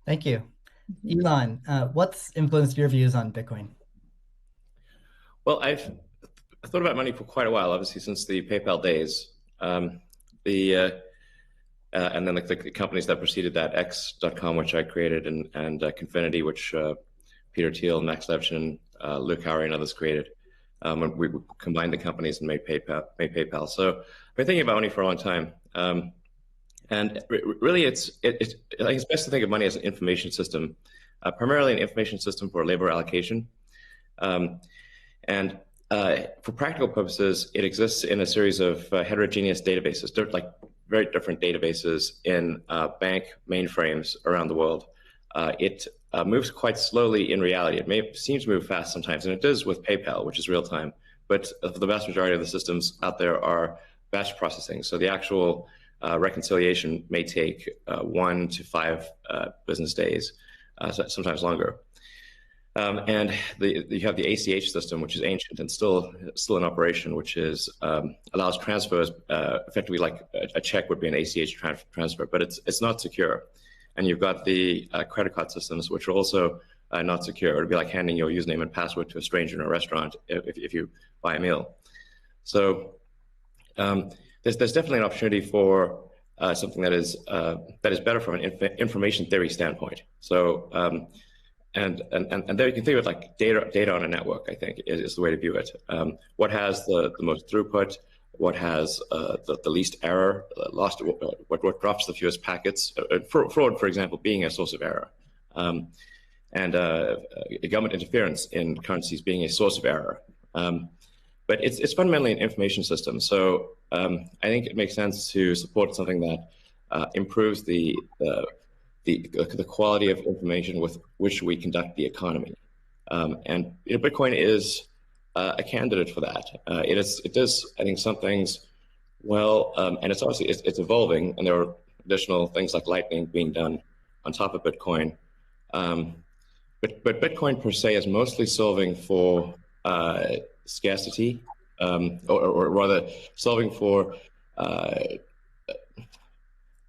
Thank you. Elon, what's influenced your views on Bitcoin? Well, I've thought about money for quite a while, obviously since the PayPal days. The and then the companies that preceded that, X.com, which I created, and Confinity, which Peter Thiel, Max Levchin, Luke Howry, and others created. When we combined the companies and made PayPal. So I've been thinking about money for a long time. And really, I think it's best to think of money as an information system, primarily an information system for labor allocation. Um, and For practical purposes, it exists in a series of heterogeneous databases, like very different databases in bank mainframes around the world. It moves quite slowly in reality. It may seem to move fast sometimes, and it does with PayPal, which is real time. But for the vast majority of the systems out there are batch processing. So the actual reconciliation may take 1 to 5 business days, sometimes longer. And you have the ACH system, which is ancient and still in operation, which is allows transfers effectively like a check would be an ACH transfer, but it's not secure. And you've got the credit card systems, which are also not secure. It'd be like handing your username and password to a stranger in a restaurant if you buy a meal. So there's definitely an opportunity for something that is better from an information theory standpoint. So and there you can think of it like data on a network, I think, is the way to view it. What has the most throughput? What has the least error? What drops the fewest packets? Fraud, for example, being a source of error. And government interference in currencies being a source of error. But it's fundamentally an information system. So I think it makes sense to support something that improves the quality of information with which we conduct the economy. And Bitcoin is a candidate for that. It does, I think, some things well, and it's obviously it's evolving, and there are additional things like Lightning being done on top of Bitcoin. But Bitcoin per se is mostly solving for scarcity, or rather solving for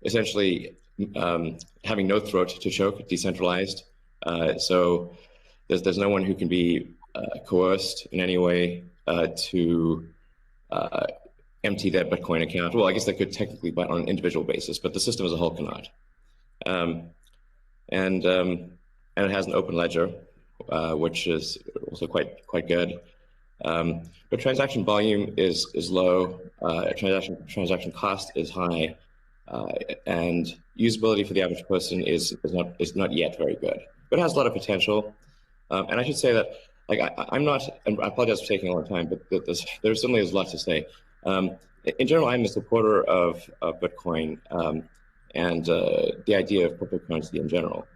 essentially having no throat to choke, decentralized. So there's no one who can be coerced in any way to empty their Bitcoin account. Well, I guess they could technically, but on an individual basis, but the system as a whole cannot. And it has an open ledger, which is also quite good. But transaction volume is low. Transaction cost is high. And usability for the average person is not yet very good, but it has a lot of potential. And I should say that, like, I'm not, and I apologize for taking a long time, but there certainly is a lot to say. In general, I'm a supporter of Bitcoin and the idea of cryptocurrency in general.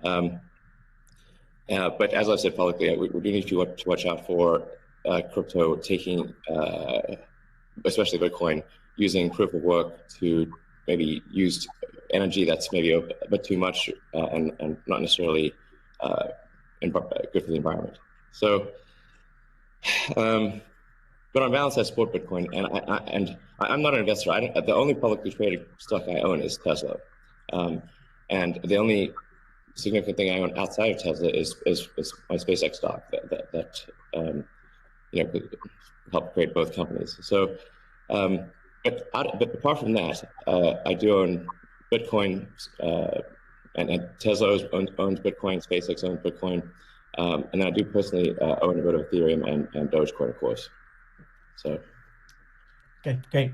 But as I've said publicly, we do need to watch out for crypto taking, especially Bitcoin, using proof of work to maybe use energy that's maybe a bit too much and not necessarily good for the environment. So, but on balance, I support Bitcoin, and I'm not an investor. The only publicly traded stock I own is Tesla, and the only significant thing I own outside of Tesla is my SpaceX stock that could help create both companies. So. But apart from that, I do own Bitcoin, and Tesla owns Bitcoin, SpaceX owns Bitcoin, and I do personally own a bit of Ethereum and Dogecoin, of course. So, Okay, great.